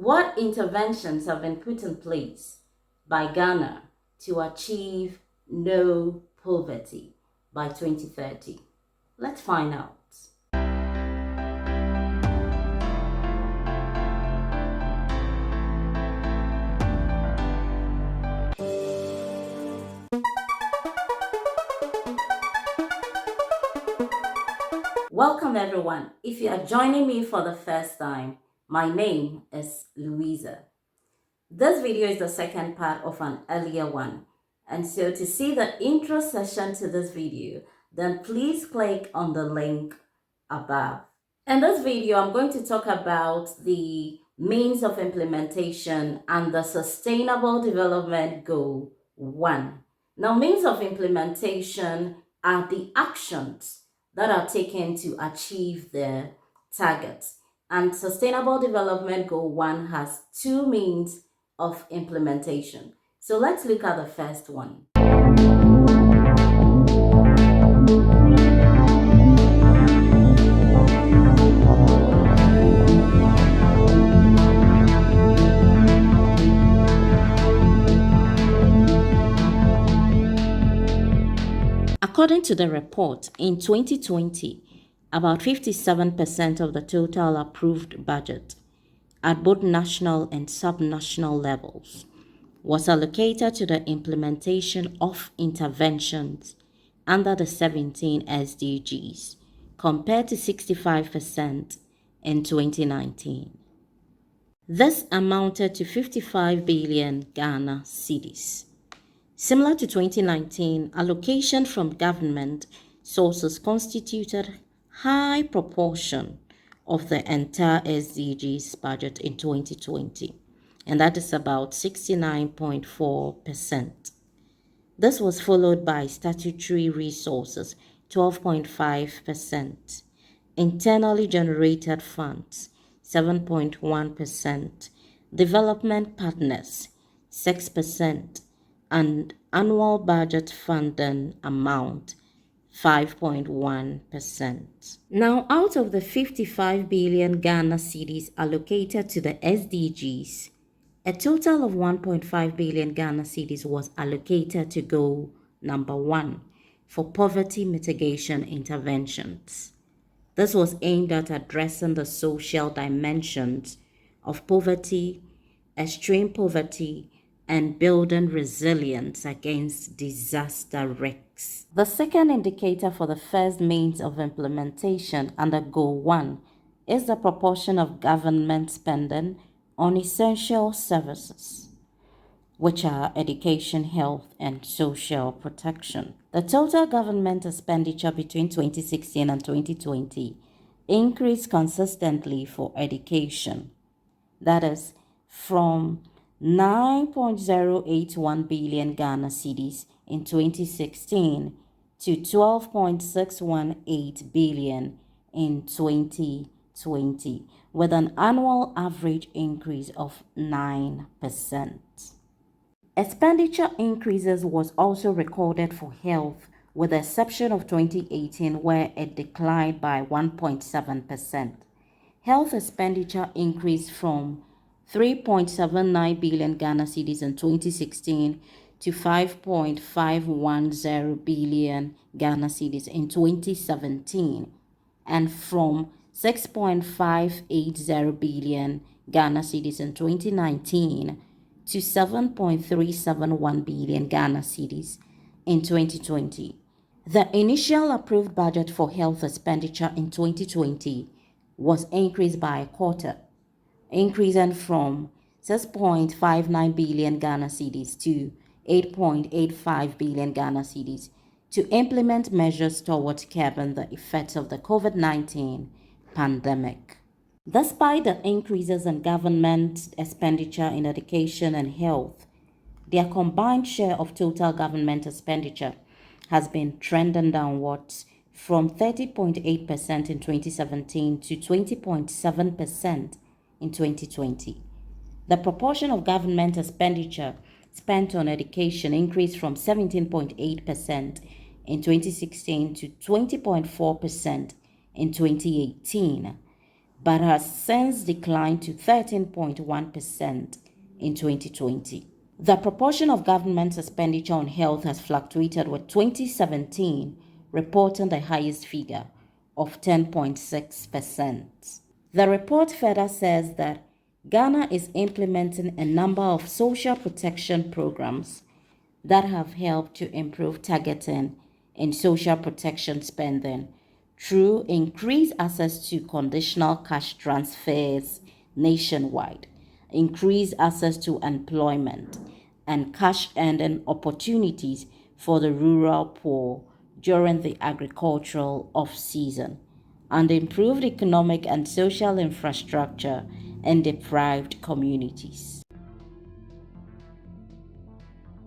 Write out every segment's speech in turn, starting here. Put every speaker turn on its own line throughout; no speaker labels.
What interventions have been put in place by Ghana to achieve no poverty by 2030? Let's find out. Welcome everyone. If you are joining me for the first time, my name is Louisa. This video is the second part of an earlier one. And so to see the intro session to this video, then please click on the link above. In this video, I'm going to talk about the means of implementation and the Sustainable Development Goal 1. Now, means of implementation are the actions that are taken to achieve the targets. And Sustainable Development Goal 1 has two means of implementation. So let's look at the first one. According to the report, in 2020, about 57% of the total approved budget at both national and subnational levels was allocated to the implementation of interventions under the 17 SDGs, compared to 65% in 2019. This amounted to 55 billion Ghana cedis. Similar to 2019, allocation from government sources constituted high proportion of the entire SDGs budget in 2020, and that is about 69.4%. This was followed by statutory resources, 12.5%, internally generated funds, 7.1%, development partners, 6%, and annual budget funding amount 5.1%. Now, out of the 55 billion Ghana cedis allocated to the SDGs, a total of 1.5 billion Ghana cedis was allocated to goal number 1 for poverty mitigation interventions. This was aimed at addressing the social dimensions of poverty, extreme poverty, and building resilience against disaster risks. The second indicator for the first means of implementation under Goal 1 is the proportion of government spending on essential services, which are education, health, and social protection. The total government expenditure between 2016 and 2020 increased consistently for education. That is, from 9.081 billion Ghana cedis in 2016 to 12.618 billion in 2020, with an annual average increase of 9%. Expenditure increases was also recorded for health, with the exception of 2018 where it declined by 1.7%. Health expenditure increased from 3.79 billion Ghana cedis in 2016 to 5.510 billion Ghana cedis in 2017, and from 6.580 billion Ghana cedis in 2019 to 7.371 billion Ghana cedis in 2020. The initial approved budget for health expenditure in 2020 was increased by a quarter, increasing from 6.59 billion Ghana cedis to 8.85 billion Ghana cedis to implement measures towards curbing the effects of the COVID-19 pandemic. Despite the increases in government expenditure in education and health, their combined share of total government expenditure has been trending downwards from 30.8% in 2017 to 20.7% in 2020. The proportion of government expenditure spent on education increased from 17.8% in 2016 to 20.4% in 2018. but has since declined to 13.1% in 2020. The proportion of government expenditure on health has fluctuated, with 2017 reporting the highest figure of 10.6%. The report further says that Ghana is implementing a number of social protection programs that have helped to improve targeting in social protection spending through increased access to conditional cash transfers nationwide, increased access to employment, and cash earning opportunities for the rural poor during the agricultural off-season, and improved economic and social infrastructure in deprived communities.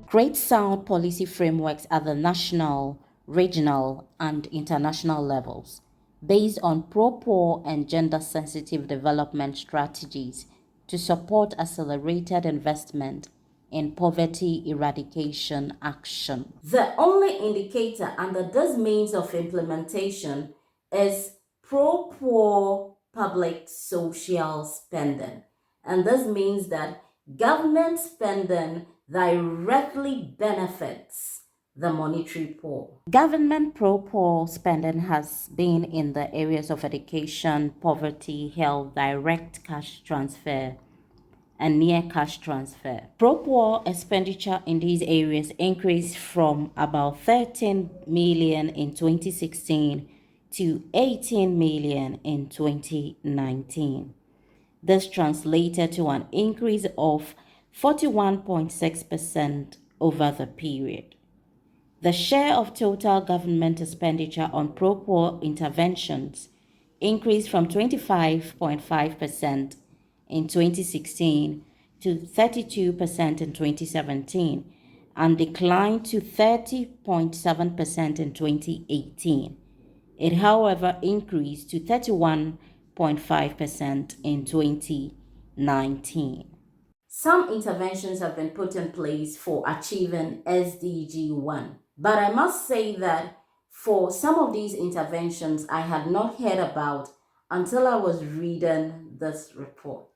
Create sound policy frameworks at the national, regional, and international levels based on pro-poor and gender-sensitive development strategies to support accelerated investment in poverty eradication action. The only indicator under this means of implementation is pro-poor public social spending. And this means that government spending directly benefits the monetary poor. Government pro-poor spending has been in the areas of education, poverty, health, direct cash transfer, and near cash transfer. Pro-poor expenditure in these areas increased from about 13 million in 2016 to 18 million in 2019. This translated to an increase of 41.6% over the period. The share of total government expenditure on pro-poor interventions increased from 25.5% in 2016 to 32% in 2017 and declined to 30.7% in 2018. It, however, increased to 31.5% in 2019. Some interventions have been put in place for achieving SDG 1, but I must say that for some of these interventions I had not heard about until I was reading this report.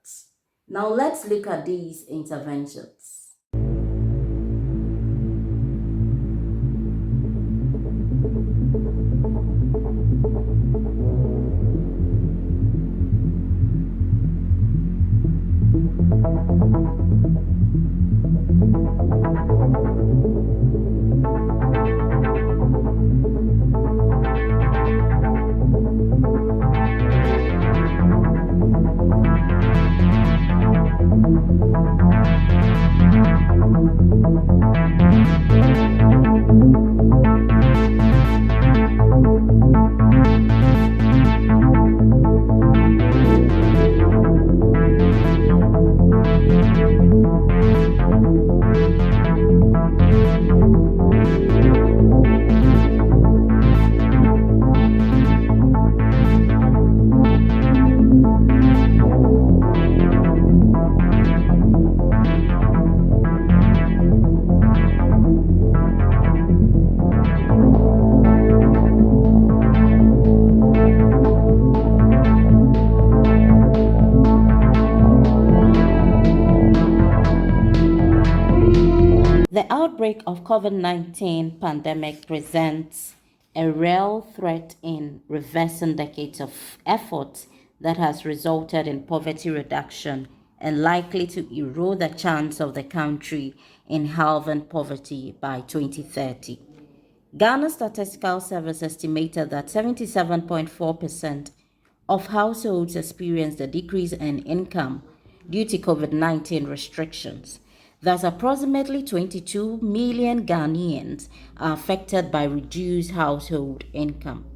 Now let's look at these interventions. The outbreak of COVID-19 pandemic presents a real threat in reversing decades of effort that has resulted in poverty reduction and likely to erode the chance of the country in halving poverty by 2030. Ghana Statistical Service estimated that 77.4% of households experienced a decrease in income due to COVID-19 restrictions. Thus, approximately 22 million Ghanaians are affected by reduced household income.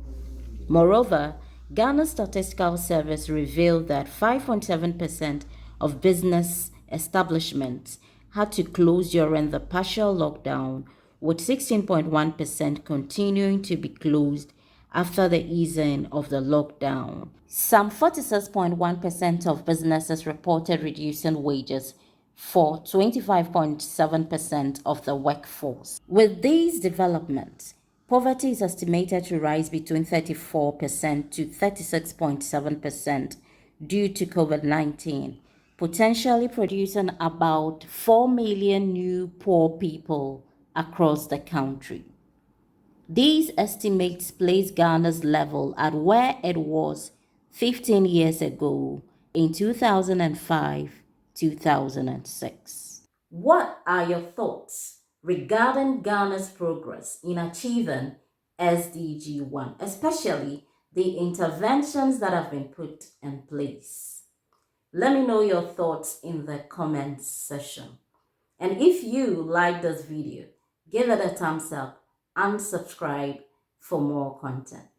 Moreover, Ghana Statistical Service revealed that 5.7% of business establishments had to close during the partial lockdown, with 16.1% continuing to be closed after the easing of the lockdown. Some 46.1% of businesses reported reducing wages for 25.7% of the workforce. With these developments, poverty is estimated to rise between 34% to 36.7% due to COVID-19, potentially producing about 4 million new poor people across the country. These estimates place Ghana's level at where it was 15 years ago in 2005, 2006. What are your thoughts regarding Ghana's progress in achieving SDG 1, especially the interventions that have been put in place? Let me know your thoughts in the comments section. And if you like this video, give it a thumbs up and subscribe for more content.